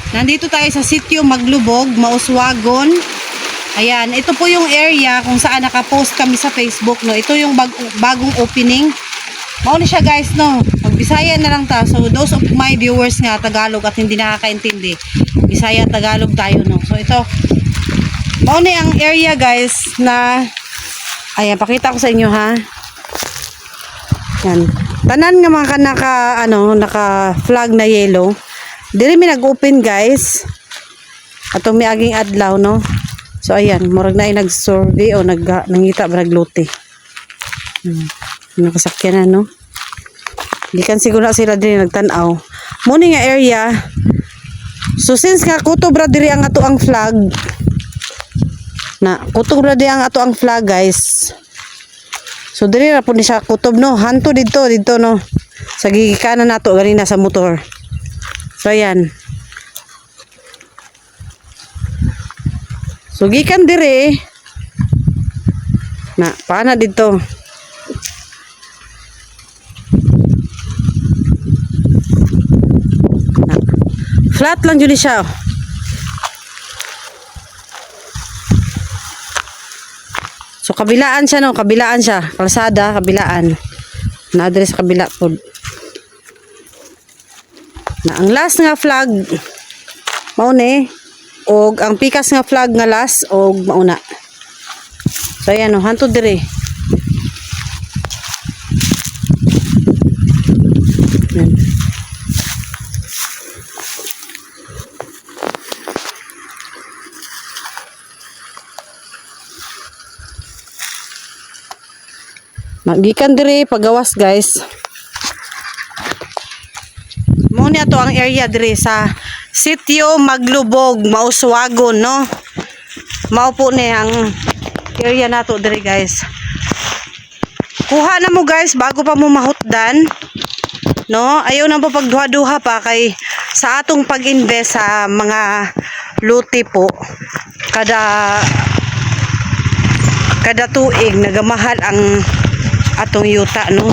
Nandito tayo sa sitio Maglubog, Mauswagon. Ayan, ito po yung area kung saan nakapost kami sa Facebook, no. Ito yung bagong opening. Mauna siya guys, no. Magbisaya na lang ta. So those of my viewers nga Tagalog at hindi nakakaintindi, Bisaya Tagalog tayo, no. So ito mauna ang area guys na ayan, pakita ko sa inyo ha. Yan. Tanan nga mga naka flag na yellow. Diri mi nag-open guys. Atong miaging adlaw, no. So ayan, murag na ay nag-survey o nangita ba nagluti. Nakasakyan na, no. Gikan siguro sila diri nagtan-aw. Muni nga area. So since nga kutob ra diri ang ato ang flag. Na kutob ra diri ang ato ang flag guys. So diri ra pud ni siya kutob, no. Hanto dito no. Sa gigikanan nato ganina sa motor. So ayan. So gikan dire na paana dito. Na, flat lang jud siya. So kabilaan siya, no, kabilaan siya, kalsada, kabilaan. Na dire sa kabila pod. Na ang last nga flag mauni og ang pikas nga flag nga last og mauna. So ayan, no, hanto dire. Ayan. Magikan dire pagawas guys. Muna to ang area dire sa sitio Maglubog, Mauswagon, no. Maupo ni ang area nato dire guys. Kuha na mo guys bago pa mo mahutdan, no. Ayaw na po pagduha-duha pa kay sa atong pag-invest sa mga luti po kada tuig nagamahal ang atong yuta, no.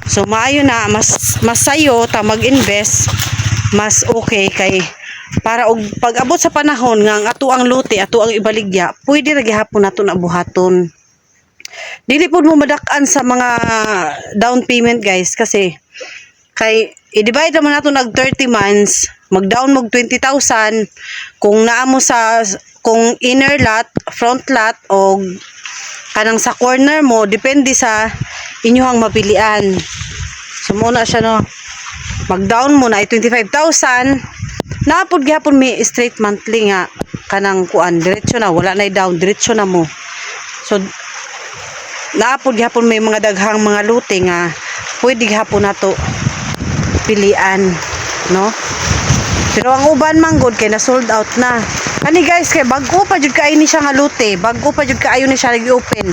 So maayo na mas sayo ta mag-invest, mas okay kay para og pag-abot sa panahon nga ang ato ang luti, ato ang ibaligya, pwede ra gihapon nato na buhaton. Dili pud mo madak-an sa mga down payment guys kasi kay i-divide naman nato nag 30 months, mag-down mo 20,000 kung naa mo sa kung inner lot, front lot o kanang sa corner mo, depende sa inyong mapilian. So muna siya, no, mag-down mo na ay 25,000. Naapod gihapon may straight monthly nga kanang kuan, diretso na, wala na down, diretso na mo. So naapod gihapon may mga daghang mga luti nga pwede gihapon nato pilian, no. Pero ang uban manggod kay na sold out na. Ani guys, kay bago pa jud kaayo ni siya nga luti, bago pa jud kaayo ni siya nag-open.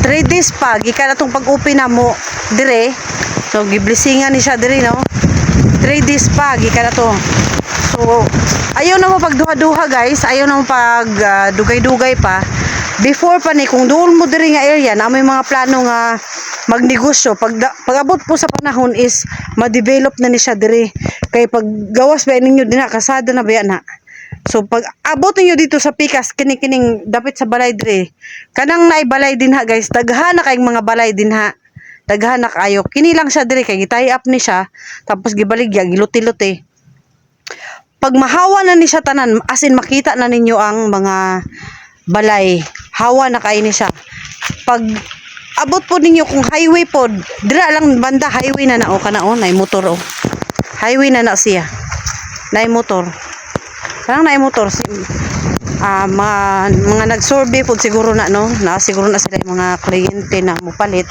3 days pa gikan atong pag-open na mo dire. So giblisingan ni siya dire, no. 3 days pa gikan ato. So ayaw na mo pagduha-duha guys, ayaw na mo pag dugay-dugay pa. Before pa ni kung doon mo dire nga area na may mga plano nga magnegosyo, pag-abot po sa panahon is ma-develop na ni siya dire. Kay pag gawas ba ninyo dinha kasada na ba na. So pag abot niyo dito sa pikas kining dapit sa balay dire, kanang naay balay din ha guys, daghan na kayong mga balay din ha, daghan na kayo, kini lang siya dire kay gitay up ni siya tapos gibaligya giluti-luti. Pag mahawa na ni siya tanan, as in makita na ninyo ang mga balay, hawa na kay ni siya. Pag abot po ninyo kung highway po, dira lang banda highway na na o kana o nay motor o, highway na na siya, nay motor. Parang na motor si mga nag-survey po siguro na, no, na siguro na sila yung mga kliyente na mupalit.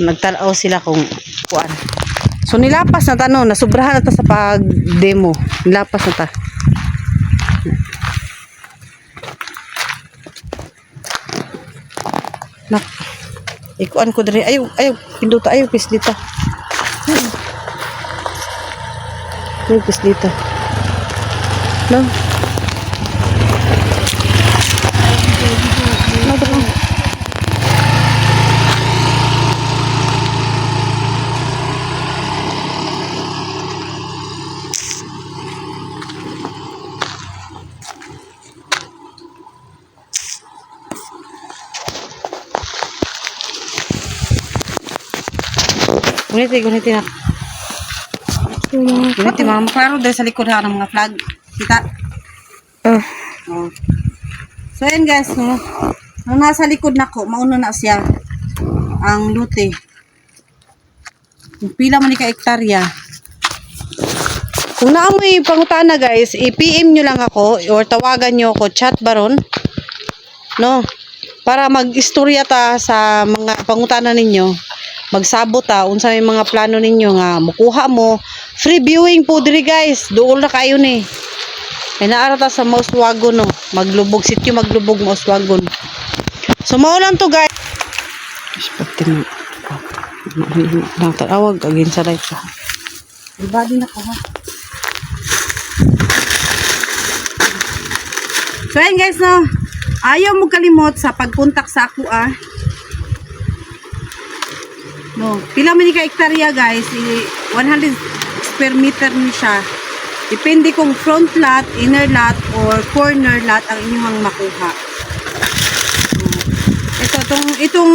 Nagtanaw sila kung kuan. So nilapas na ta, no, nasubrahan na ta sa pag-demo. Nilapas na ta. Nak. Ikuan ko diri. Ayaw pinduta, ayaw pislita. Lupis dito. No? Guniti na. Guniti ma'am. Klaro dahil sa likod ha ng mga flag. Kita? Oh. So yan guys, no? Nung nasa likod na ko, mauna na siya ang luti. Pila man ni ka hektarya. Kung naamoy pangutana guys, i-PM nyo lang ako or tawagan nyo ako, chat baron. No? Para mag-istorya ta sa mga pangutana ninyo. Magsabot ta, unsa may mga plano ninyo nga mukuha mo. Free viewing po diri guys. Dool na kayo ni. Ay naara ta sa Mauswagon no. Maglubog sityo, maglubog Mauswagon. So mao lang to guys. Pati mo. Nang tawag agin sa light ka. Ibadi na ko ha. So ayan guys no. Ayaw mo kalimot sa pagpuntak sa ako No, pila man ni ka hektarya guys, 100 square meter ni siya. Depende kung front lot, inner lot, or corner lot ang inyong makuha. Itong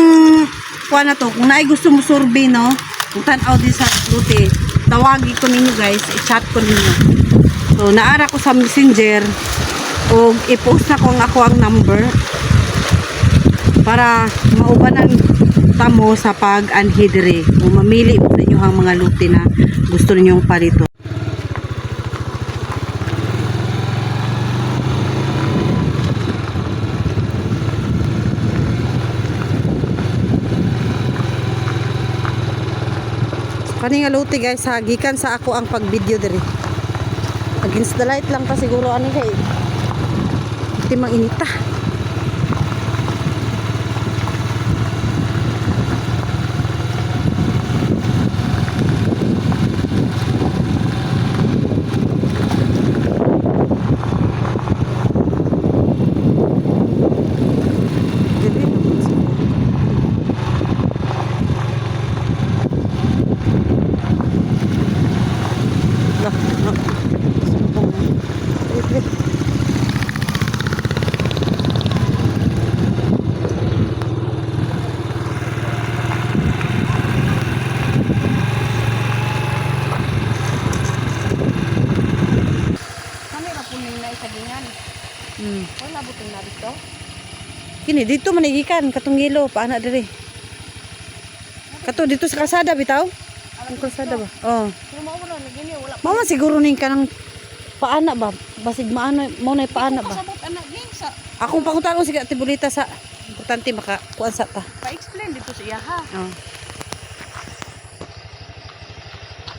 kuha na to, kung naay gusto mo survey no, kung tanaw din sa luti, tawagi ko ninyo guys, i-chat ko ninyo. So, naara ko sa messenger, o i-post na ko ang number para maubanan tamo sa pag-anhidre o mamili mo ninyo ang mga luti na gusto ninyong palito. So, kani nga luti guys, gikan sa ako ang pag-video diri. Against the light lang ta siguro ani kay timang inita. Wala butong na dito. Kini dito manigikan katong yelo paana diri. Kato dito sa kalsada bitaw? Ang kalsada ba? Oh. Kung mawala na gini wala. Mama siguro ning kanang paana ba? Basig maano mo na paana ba? Pasabot anak ning sa Akong pangutan ko sige Tibulita sa importante maka kuan sa ta. pa-explain dito sa iya ha. Oh.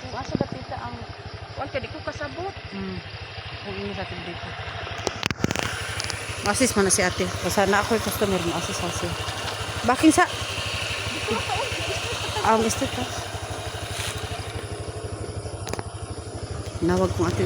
Kung asa datita ang wala di ko kasabot. Kung ini sa Tibulita. Masis man na si ate. Basta na ako yung customer mo. Asis asis. Baking sa... Ang gusto ka. Nawag kong ate.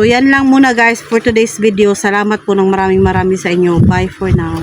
So yan lang muna guys for today's video. Salamat po ng maraming sa inyo. Bye for now.